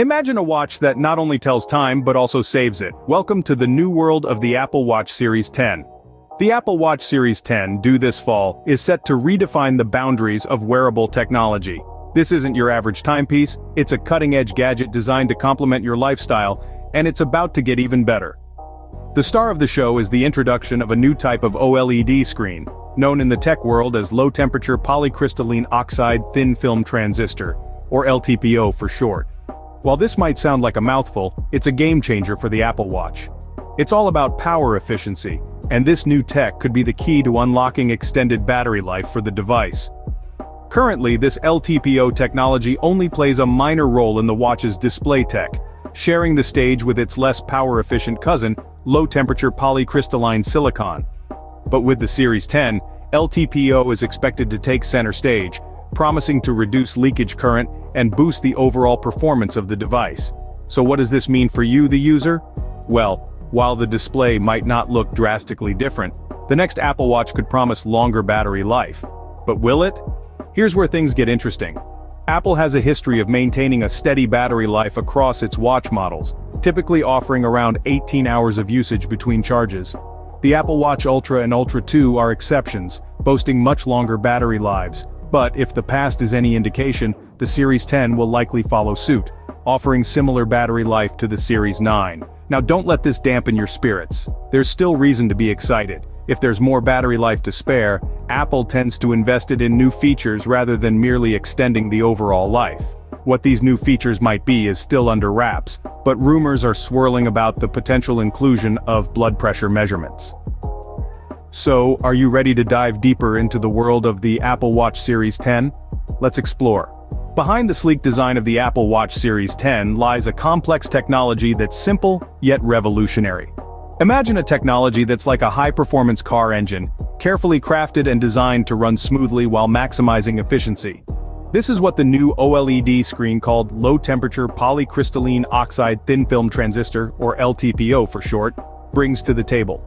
Imagine a watch that not only tells time but also saves it. Welcome to the new world of the Apple Watch Series 10. The Apple Watch Series 10, due this fall, is set to redefine the boundaries of wearable technology. This isn't your average timepiece, it's a cutting-edge gadget designed to complement your lifestyle, and it's about to get even better. The star of the show is the introduction of a new type of OLED screen, known in the tech world as low-temperature polycrystalline oxide thin-film transistor, or LTPO for short. While this might sound like a mouthful, it's a game-changer for the Apple Watch. It's all about power efficiency, and this new tech could be the key to unlocking extended battery life for the device. Currently, this LTPO technology only plays a minor role in the watch's display tech, sharing the stage with its less power-efficient cousin, low-temperature polycrystalline silicon. But with the Series 10, LTPO is expected to take center stage, promising to reduce leakage current and boost the overall performance of the device. So what does this mean for you, the user? Well, while the display might not look drastically different, the next Apple Watch could promise longer battery life. But will it? Here's where things get interesting. Apple has a history of maintaining a steady battery life across its watch models, typically offering around 18 hours of usage between charges. The Apple Watch Ultra and Ultra 2 are exceptions, boasting much longer battery lives. But if the past is any indication, the Series 10 will likely follow suit, offering similar battery life to the Series 9. Now don't let this dampen your spirits. There's still reason to be excited. If there's more battery life to spare, Apple tends to invest it in new features rather than merely extending the overall life. What these new features might be is still under wraps, but rumors are swirling about the potential inclusion of blood pressure measurements. So, are you ready to dive deeper into the world of the Apple Watch Series 10? Let's explore. Behind the sleek design of the Apple Watch Series 10 lies a complex technology that's simple, yet revolutionary. Imagine a technology that's like a high-performance car engine, carefully crafted and designed to run smoothly while maximizing efficiency. This is what the new OLED screen called Low-Temperature Polycrystalline Oxide Thin-Film Transistor, or LTPO for short, brings to the table.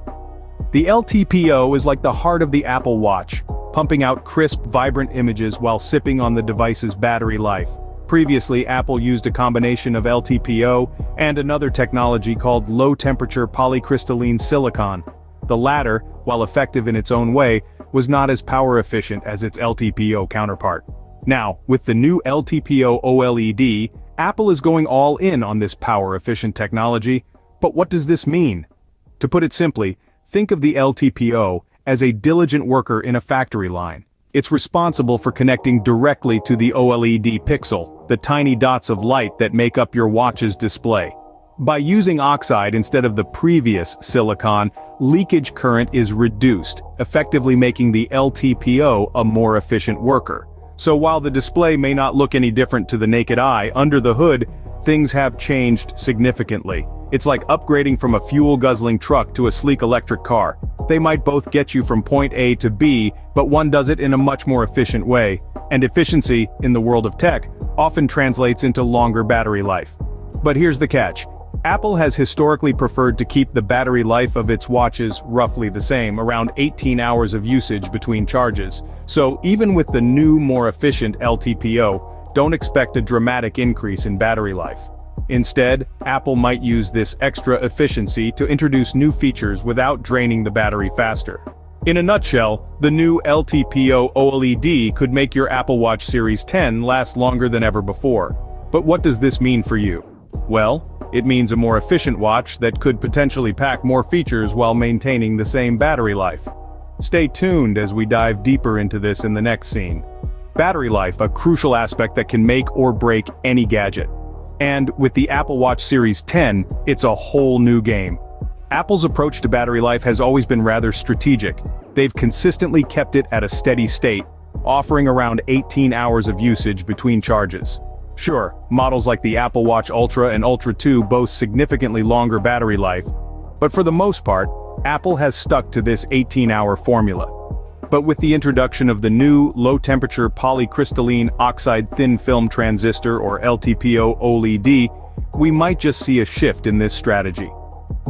The LTPO is like the heart of the Apple Watch, pumping out crisp, vibrant images while sipping on the device's battery life. Previously, Apple used a combination of LTPO and another technology called low-temperature polycrystalline silicon. The latter, while effective in its own way, was not as power-efficient as its LTPO counterpart. Now, with the new LTPO OLED, Apple is going all in on this power-efficient technology. But what does this mean? To put it simply, think of the LTPO as a diligent worker in a factory line. It's responsible for connecting directly to the OLED pixel, the tiny dots of light that make up your watch's display. By using oxide instead of the previous silicon, leakage current is reduced, effectively making the LTPO a more efficient worker. So while the display may not look any different to the naked eye, under the hood, things have changed significantly. It's like upgrading from a fuel-guzzling truck to a sleek electric car. They might both get you from point A to B, but one does it in a much more efficient way. And efficiency, in the world of tech, often translates into longer battery life. But here's the catch. Apple has historically preferred to keep the battery life of its watches roughly the same, around 18 hours of usage between charges. So even with the new, more efficient LTPO, don't expect a dramatic increase in battery life. Instead, Apple might use this extra efficiency to introduce new features without draining the battery faster. In a nutshell, the new LTPO OLED could make your Apple Watch Series 10 last longer than ever before. But what does this mean for you? Well, it means a more efficient watch that could potentially pack more features while maintaining the same battery life. Stay tuned as we dive deeper into this in the next scene. Battery life, a crucial aspect that can make or break any gadget. And with the Apple Watch Series 10, it's a whole new game. Apple's approach to battery life has always been rather strategic. They've consistently kept it at a steady state, offering around 18 hours of usage between charges. Sure, models like the Apple Watch Ultra and Ultra 2 boast significantly longer battery life, but for the most part, Apple has stuck to this 18-hour formula. But with the introduction of the new low-temperature polycrystalline oxide thin-film transistor, or LTPO OLED, we might just see a shift in this strategy.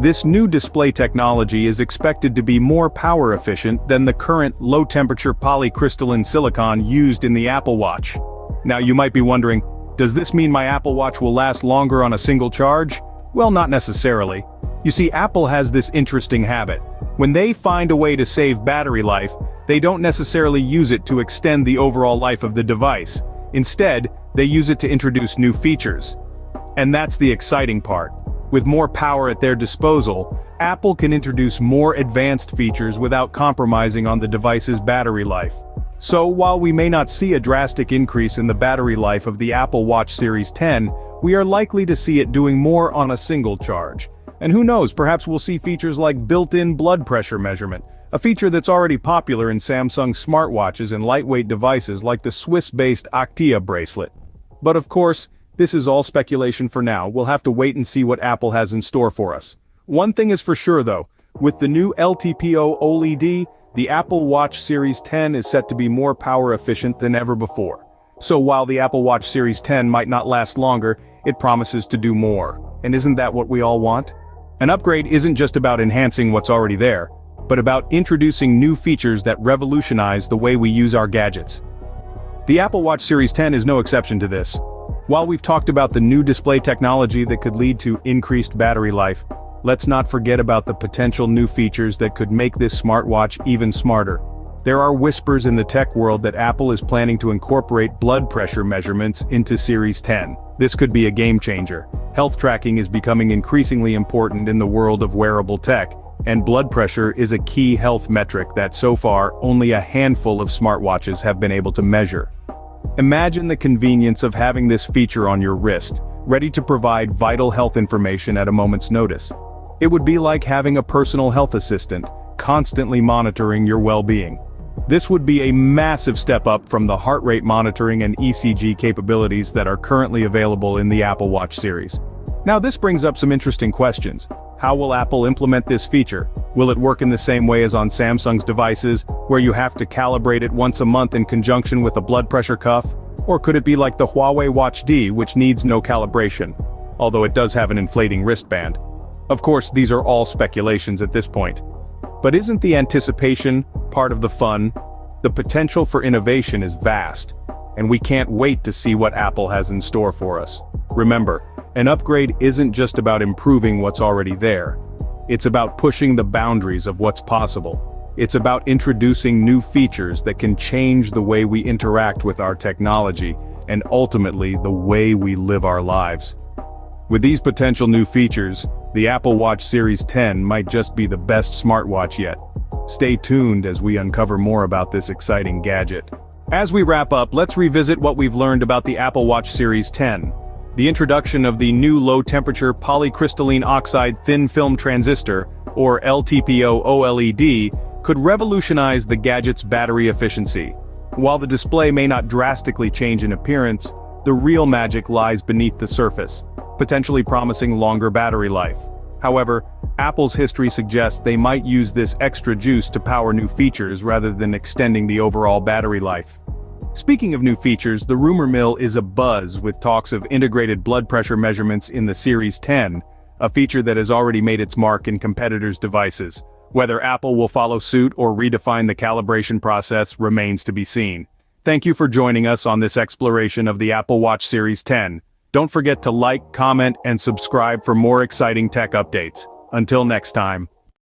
This new display technology is expected to be more power efficient than the current low-temperature polycrystalline silicon used in the Apple Watch. Now you might be wondering, Does this mean my Apple Watch will last longer on a single charge? Well, not necessarily. You see, Apple has this interesting habit. When they find a way to save battery life, they don't necessarily use it to extend the overall life of the device. Instead, they use it to introduce new features. And that's the exciting part. With more power at their disposal, Apple can introduce more advanced features without compromising on the device's battery life. So while we may not see a drastic increase in the battery life of the Apple Watch Series 10, we are likely to see it doing more on a single charge. And who knows, perhaps we'll see features like built-in blood pressure measurement, a feature that's already popular in Samsung smartwatches and lightweight devices like the Swiss-based Actia bracelet. But of course, this is all speculation for now. We'll have to wait and see what Apple has in store for us. One thing is for sure though, with the new LTPO OLED, the Apple Watch Series 10 is set to be more power efficient than ever before. So while the Apple Watch Series 10 might not last longer, it promises to do more. And isn't that what we all want? An upgrade isn't just about enhancing what's already there, but about introducing new features that revolutionize the way we use our gadgets. The Apple Watch Series 10 is no exception to this. While we've talked about the new display technology that could lead to increased battery life, let's not forget about the potential new features that could make this smartwatch even smarter. There are whispers in the tech world that Apple is planning to incorporate blood pressure measurements into Series 10. This could be a game changer. Health tracking is becoming increasingly important in the world of wearable tech, and blood pressure is a key health metric that so far only a handful of smartwatches have been able to measure. Imagine the convenience of having this feature on your wrist, ready to provide vital health information at a moment's notice. It would be like having a personal health assistant, constantly monitoring your well-being. This would be a massive step up from the heart rate monitoring and ECG capabilities that are currently available in the Apple Watch series. Now this brings up some interesting questions. How will Apple implement this feature? Will it work in the same way as on Samsung's devices, where you have to calibrate it once a month in conjunction with a blood pressure cuff? Or could it be like the Huawei Watch D, which needs no calibration, although it does have an inflating wristband? Of course, these are all speculations at this point. But isn't the anticipation part of the fun? The potential for innovation is vast, and we can't wait to see what Apple has in store for us. Remember, an upgrade isn't just about improving what's already there. It's about pushing the boundaries of what's possible. It's about introducing new features that can change the way we interact with our technology, and ultimately the way we live our lives. With these potential new features, the Apple Watch Series 10 might just be the best smartwatch yet. Stay tuned as we uncover more about this exciting gadget. As we wrap up, let's revisit what we've learned about the Apple Watch Series 10. The introduction of the new low-temperature polycrystalline oxide thin-film transistor, or LTPO OLED, could revolutionize the gadget's battery efficiency. While the display may not drastically change in appearance, the real magic lies beneath the surface, potentially promising longer battery life. However, Apple's history suggests they might use this extra juice to power new features rather than extending the overall battery life. Speaking of new features, the rumor mill is abuzz with talks of integrated blood pressure measurements in the Series 10, a feature that has already made its mark in competitors' devices. Whether Apple will follow suit or redefine the calibration process remains to be seen. Thank you for joining us on this exploration of the Apple Watch Series 10. Don't forget to like, comment, and subscribe for more exciting tech updates. Until next time.